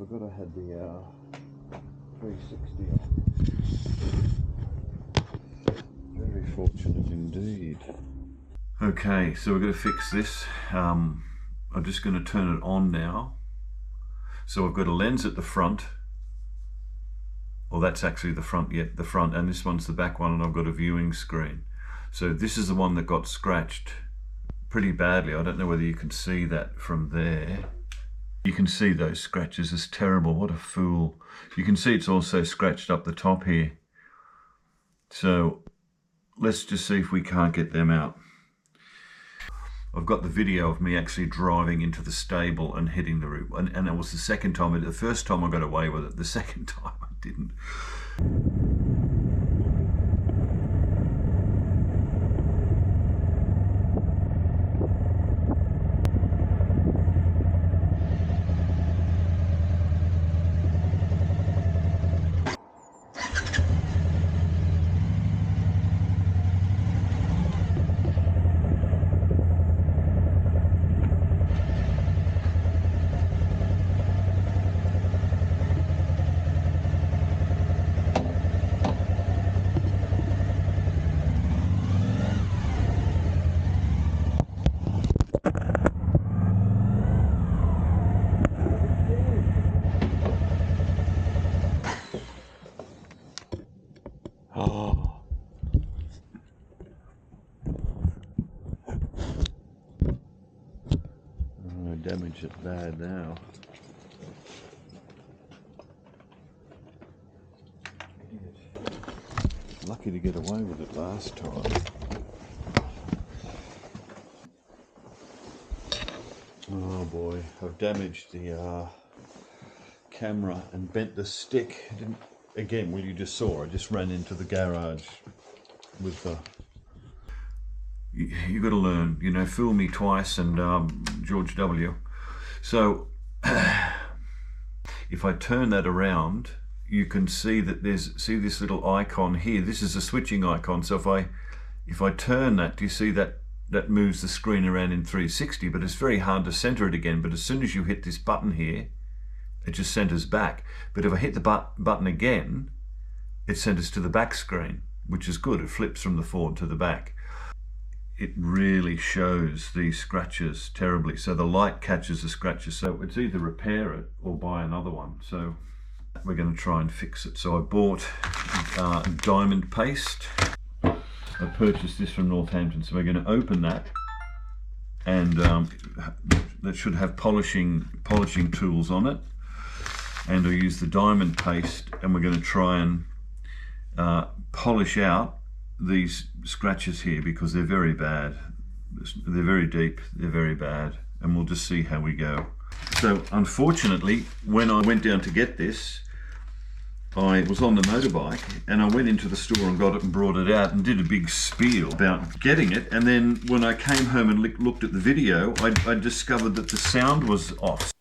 forgot I had the 360 on. Very fortunate indeed. Okay, so we're going to fix this. I'm just going to turn it on now. So I've got a lens at the front. Well, that's actually the front, the front, and this one's the back one, and I've got a viewing screen. So this is the one that got scratched pretty badly. I don't know whether you can see that from there. You can see those scratches. It's terrible. What a fool. You can see it's also scratched up the top here. So let's just see if we can't get them out. I've got the video of me actually driving into the stable and hitting the roof. And it was the second time. The first time I got away with it. The second time I didn't. Oh. Oh, damage it bad now. Lucky to get away with it last time. Oh boy, I've damaged the camera and bent the stick. Again, well, you just saw, I just ran into the garage with the... You got to learn, you know, fool me twice and George W. So if I turn that around, you can see that see this little icon here. This is a switching icon. So if I turn that, do you see that moves the screen around in 360? But it's very hard to center it again. But as soon as you hit this button here, it just centers back. But if I hit the button again, it centers to the back screen, which is good. It flips from the forward to the back. It really shows these scratches terribly. So the light catches the scratches. So it's either repair it or buy another one. So we're going to try and fix it. So I bought diamond paste. I purchased this from Northampton. So we're going to open that, and that should have polishing tools on it. And I'll use the diamond paste, and we're going to try and polish out these scratches here, because they're very bad. They're very deep, they're very bad, and we'll just see how we go. So unfortunately, when I went down to get this, I was on the motorbike and I went into the store and got it and brought it out and did a big spiel about getting it, and then when I came home and looked at the video, I discovered that the sound was off.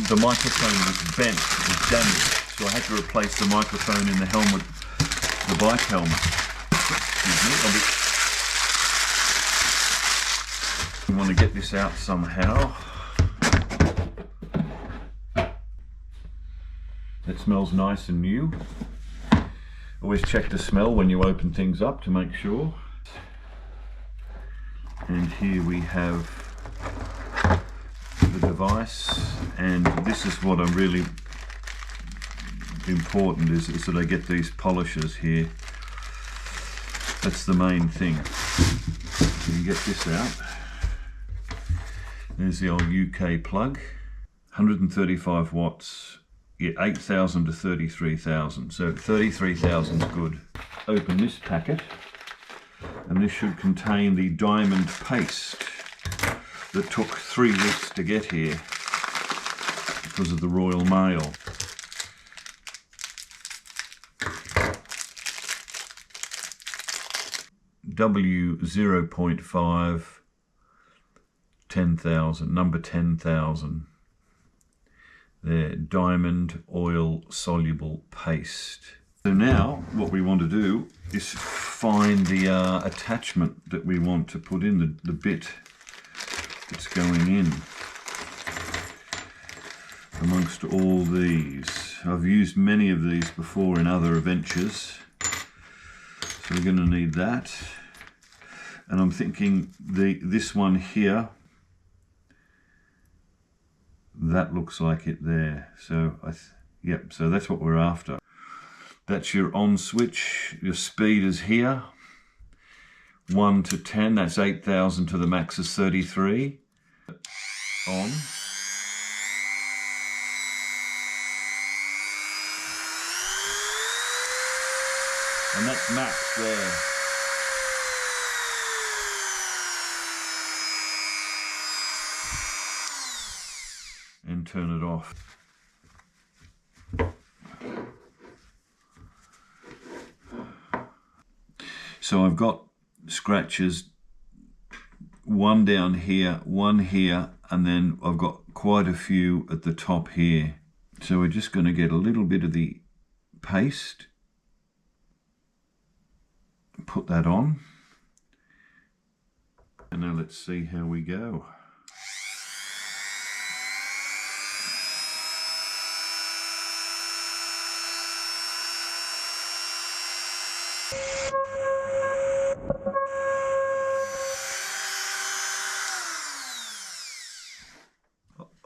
The microphone was bent, it was damaged, so I had to replace the microphone in the helmet, the bike helmet. Excuse me. I want to get this out somehow. It smells nice and new. Always check the smell when you open things up to make sure. And here we have the device, and this is what I'm really important is that I get these polishers here. That's the main thing. So you get this out. There's the old UK plug, 135 watts, yeah, 8,000 to 33,000, so 33,000 is good. Open this packet, and this should contain the diamond paste that took 3 weeks to get here because of the Royal Mail. W0.5, 10,000, number 10,000. There, diamond oil soluble paste. So now what we want to do is find the attachment that we want to put in, the bit that's going in amongst all these. I've used many of these before in other adventures, so we're going to need that. And I'm thinking this one here, that looks like it there. So yep, so that's what we're after. That's your on switch. Your speed is here, 1 to 10. That's 8,000 to the max is 33. On. And that's max there. And turn it off. So I've got scratches, one down here, one here, and then I've got quite a few at the top here. So we're just going to get a little bit of the paste, put that on, and now let's see how we go.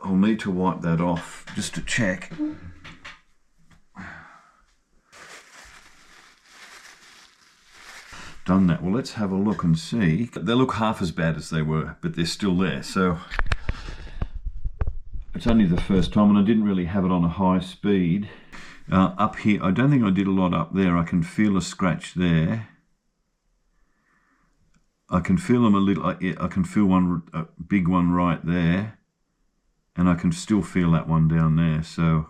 I'll need to wipe that off just to check. Done that. Well, let's have a look and see. They look half as bad as they were, but they're still there. So it's only the first time, and I didn't really have it on a high speed. Up here, I don't think I did a lot up there. I can feel a scratch there. I can feel them a little. I can feel a big one right there. And I can still feel that one down there, so.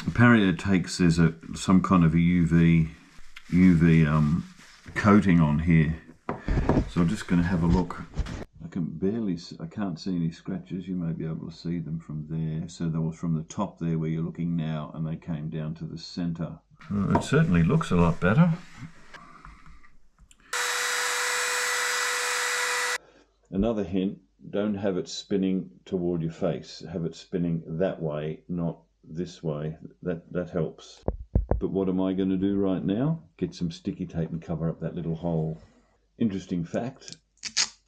Apparently it takes, there's some kind of a UV coating on here. So I'm just going to have a look. I can't see any scratches. You may be able to see them from there. So they were from the top there where you're looking now, and they came down to the center. It certainly looks a lot better. Another hint, don't have it spinning toward your face. Have it spinning that way, not this way. That helps. But what am I going to do right now? Get some sticky tape and cover up that little hole. Interesting fact,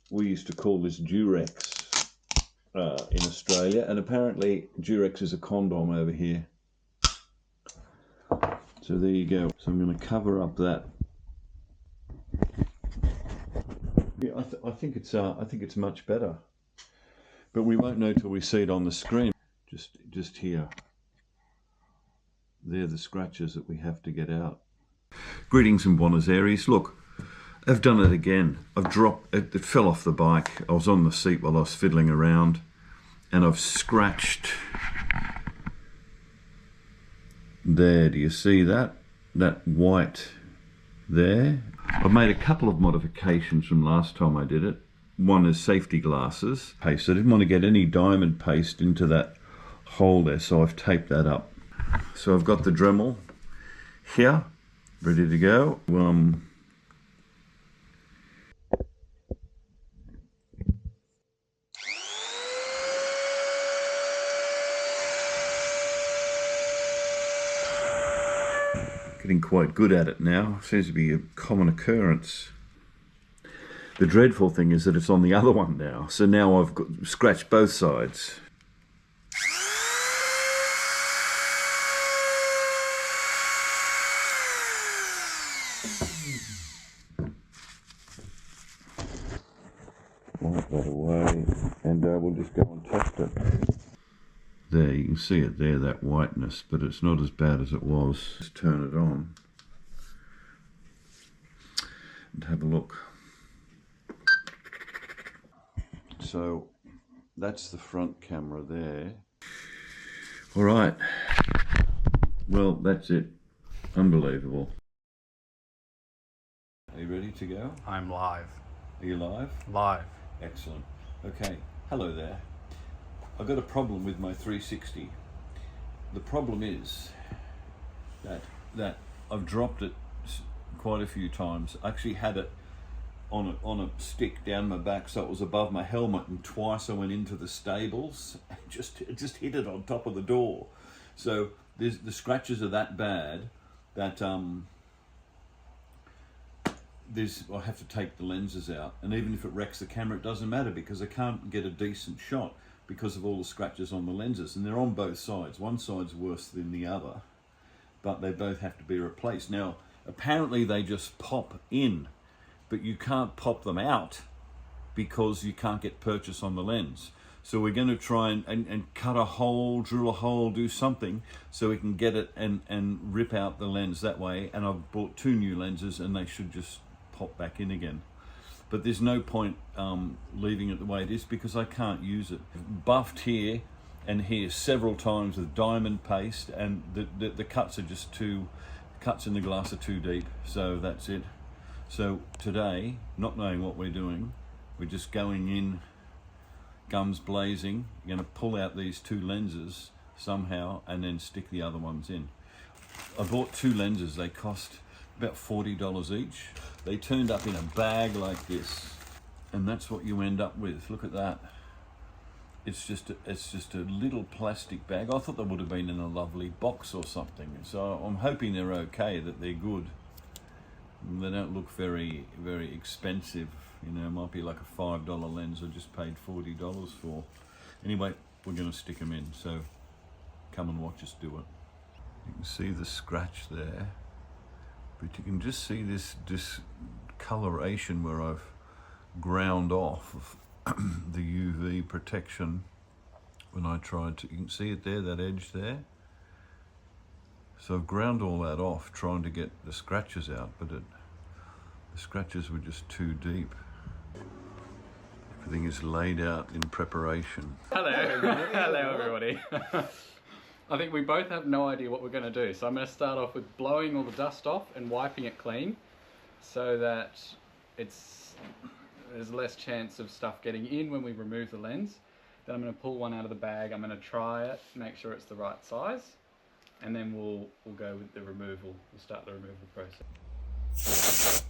we used to call this Durex in Australia, and apparently Durex is a condom over here. So there you go. So I'm going to cover up that. Yeah, I think it's much better, but we won't know till we see it on the screen. Just here. They're the scratches that we have to get out. Greetings and Buenos Aires. Look, I've done it again. I've dropped it. It fell off the bike. I was on the seat while I was fiddling around, and I've scratched. There, do you see that? That white there. I've made a couple of modifications from last time I did it. One is safety glasses paste. I didn't want to get any diamond paste into that hole there, so I've taped that up. So I've got the Dremel here, ready to go. Getting quite good at it now. Seems to be a common occurrence. The dreadful thing is that it's on the other one now. So now I've scratched both sides. Wipe that away, and we'll just go and test it. There, you can see it there, that whiteness, but it's not as bad as it was. Just turn it on and have a look. So that's the front camera there. All right, well, that's it. Unbelievable. Are you ready to go? I'm live. Are you live? Live. Excellent. Okay, hello there. I've got a problem with my 360. The problem is that I've dropped it quite a few times. I actually had it on a stick down my back, so it was above my helmet, and twice I went into the stables and just hit it on top of the door. So the scratches are that bad that I have to take the lenses out, and even if it wrecks the camera, it doesn't matter, because I can't get a decent shot because of all the scratches on the lenses, and they're on both sides. One side's worse than the other, but they both have to be replaced. Now, apparently they just pop in, but you can't pop them out because you can't get purchase on the lens. So we're going to try and cut a hole, drill a hole, do something so we can get it and rip out the lens that way. And I've bought 2 new lenses, and they should just pop back in again. But there's no point leaving it the way it is because I can't use it. Buffed here and here several times with diamond paste, and the cuts are just cuts in the glass are too deep, so that's it. So today, not knowing what we're doing, we're just going in, guns blazing. You're going to pull out these 2 lenses somehow and then stick the other ones in. I bought 2 lenses. They cost about $40 each. They turned up in a bag like this, and that's what you end up with. Look at that. It's just a little plastic bag. I thought they would have been in a lovely box or something. So I'm hoping they're okay, that they're good. They don't look very, very expensive. You know, it might be like a $5 lens I just paid $40 for. Anyway, we're going to stick them in, so come and watch us do it. You can see the scratch there, but you can just see this discoloration where I've ground off the UV protection when I tried to, you can see it there, that edge there. So I've ground all that off trying to get the scratches out, but the scratches were just too deep. Everything is laid out in preparation. Hello, hello everybody. I think we both have no idea what we're going to do, so I'm going to start off with blowing all the dust off and wiping it clean so that there's less chance of stuff getting in when we remove the lens. Then I'm going to pull one out of the bag, I'm going to try it, make sure it's the right size, and then we'll go with the removal. We'll start the removal process.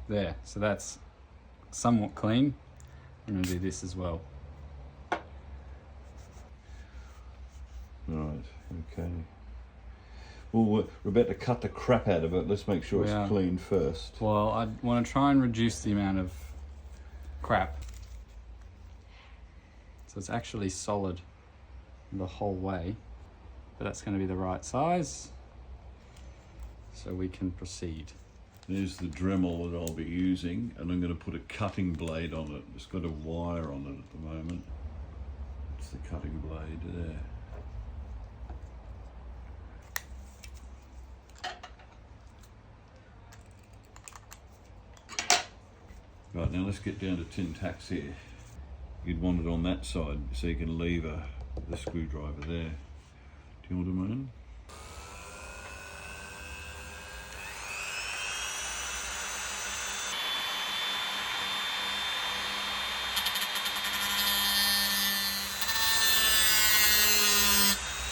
There, so that's somewhat clean. I'm going to do this as well. Right, okay. Well, we're about to cut the crap out of it. Let's make sure it's clean first. Well, I want to try and reduce the amount of crap. So it's actually solid the whole way, but that's going to be the right size, so we can proceed. There's the Dremel that I'll be using, and I'm going to put a cutting blade on it. It's got a wire on it at the moment. It's the cutting blade there. Right, now let's get down to tin tacks here. You'd want it on that side so you can lever the screwdriver there. Do you know what I mean?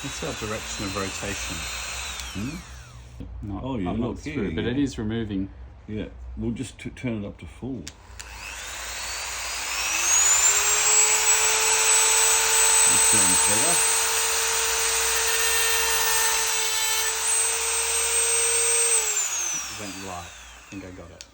What's our direction of rotation? Not, oh yeah, not through, but it is removing. Yeah, we'll just turn it up to full. That sounds better. It went right. I think I got it.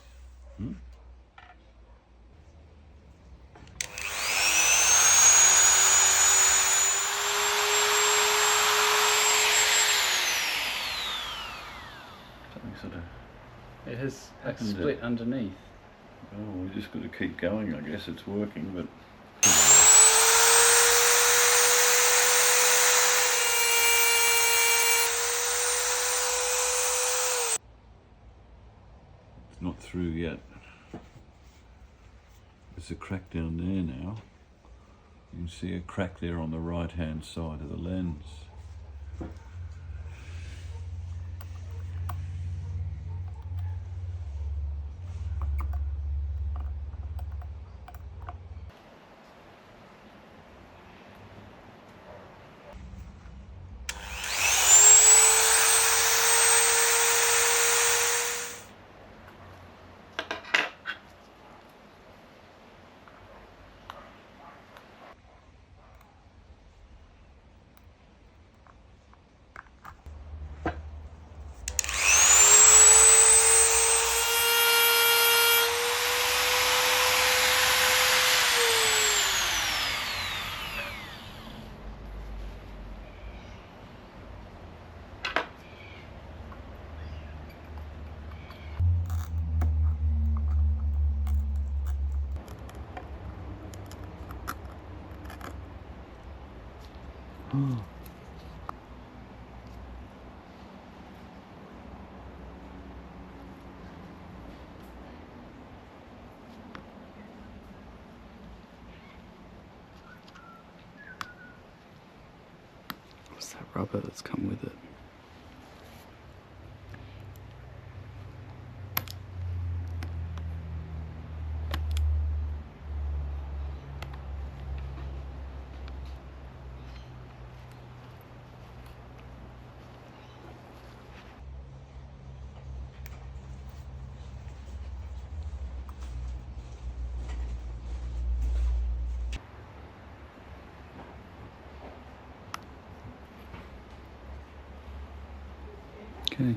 It has like split underneath. Oh, we just got to keep going. I guess it's working, but it's not through yet. There's a crack down there now. You can see a crack there on the right-hand side of the lens. What's that rubber that's come with it? Okay.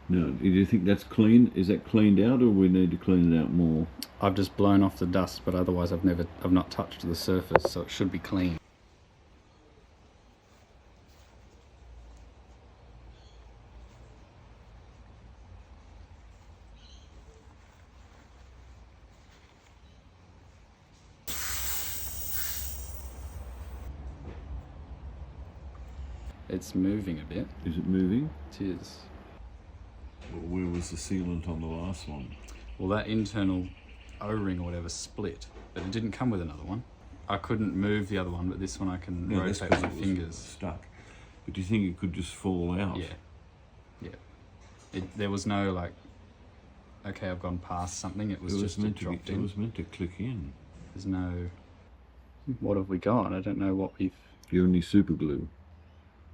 Now, do you think that's clean? Is that cleaned out, or we need to clean it out more? I've just blown off the dust, but otherwise I've not touched the surface, so it should be clean. It's moving a bit. Is it moving? It is. Well, where was the sealant on the last one? Well, that internal O-ring or whatever split, but it didn't come with another one. I couldn't move the other one, but this one I can rotate with my fingers. Stuck. But do you think it could just fall out? Yeah. Yeah. There was no like, okay, I've gone past something. It was just dropped in. It was meant to click in. There's no. What have we got? I don't know what we've. Do you have any super glue?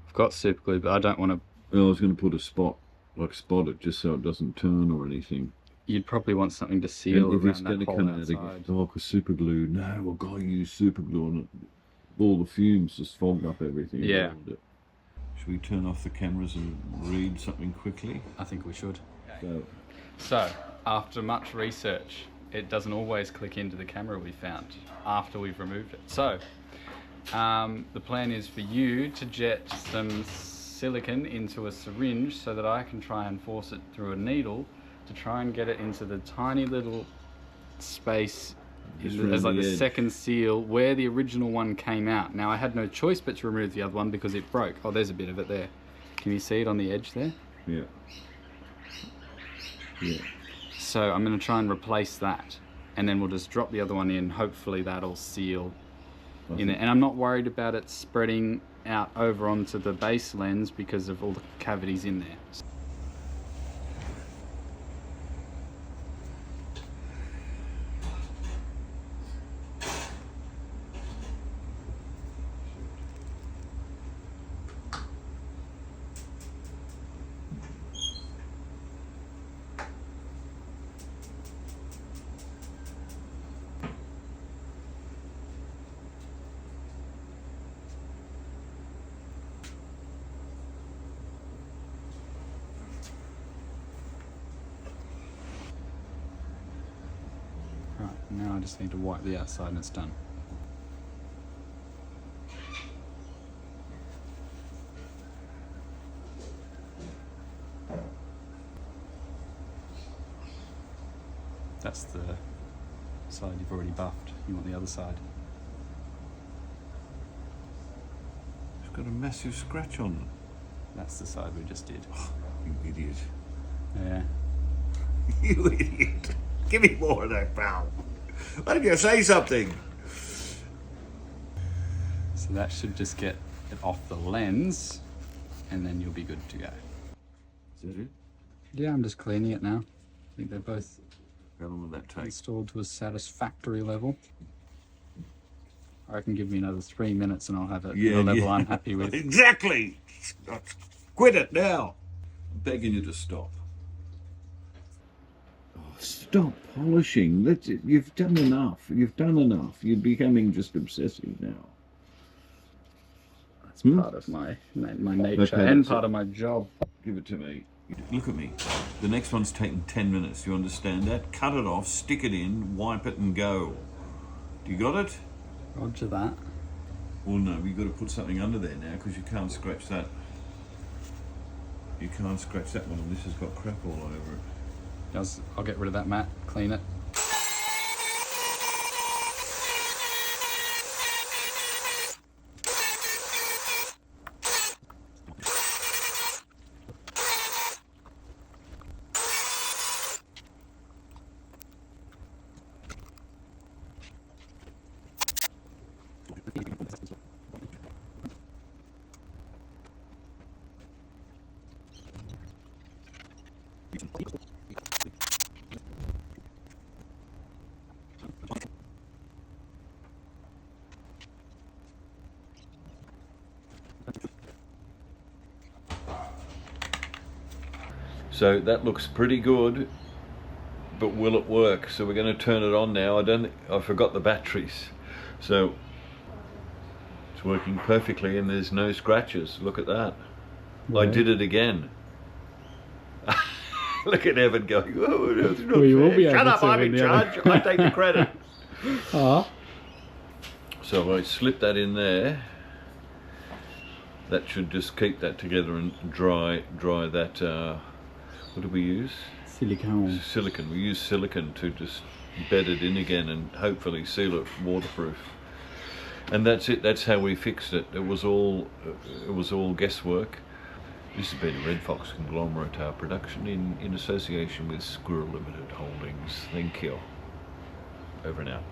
I've got super glue, but I don't want to. Well, I was going to put a spot it just so it doesn't turn or anything. You'd probably want something to seal if around it's that going to hole come out outside. again. Oh, because super glue. No, we've got to use super glue on it. All the fumes just fogged up everything. Yeah. Should we turn off the cameras and read something quickly? I think we should. So, after much research, it doesn't always click into the camera we found after we've removed it. So, the plan is for you to jet some silicone into a syringe so that I can try and force it through a needle to try and get it into the tiny little space as like the second seal where the original one came out. Now I had no choice but to remove the other one because it broke. Oh, there's a bit of it there. Can you see it on the edge there? Yeah. Yeah. So I'm going to try and replace that, and then we'll just drop the other one in. Hopefully that'll seal in it. And I'm not worried about it spreading out over onto the base lens because of all the cavities in there. Right, now I just need to wipe the outside and it's done. That's the side you've already buffed. You want the other side. It's got a massive scratch on it. That's the side we just did. Oh, you idiot. Yeah. You idiot. Give me more of that, pal. Why don't you say something? So that should just get it off the lens, and then you'll be good to go. Is that it? Yeah, I'm just cleaning it now. I think they're both How long will that take? installed to a satisfactory level. I reckon give me another 3 minutes and I'll have it at a level I'm happy with. Exactly! Quit it now! I'm begging you to stop. Oh, stop polishing. That's it. You've done enough. You've done enough. You're becoming just obsessive now. That's part of my nature and part of my job. Give it to me. Look at me. The next one's taking 10 minutes. You understand that? Cut it off, stick it in, wipe it and go. Do you got it? Roger that. Well, no, you've got to put something under there now because you can't scratch that. You can't scratch that one, and this has got crap all over it. I'll get rid of that mat, clean it. So that looks pretty good, but will it work? So we're going to turn it on now. I forgot the batteries, so it's working perfectly and there's no scratches. Look at that. Yeah. I did it again. Look at Evan going, oh, that's not fair. Shut up, I'm in charge. I take the credit. So I slip that in there. That should just keep that together and dry that. What do we use? Silicone. Silicone. We use silicone to just bed it in again and hopefully seal it waterproof. And that's it. That's how we fixed it. It was all guesswork. This has been a Red Fox Conglomerate production in association with Squirrel Limited Holdings. Thank you. Over and out.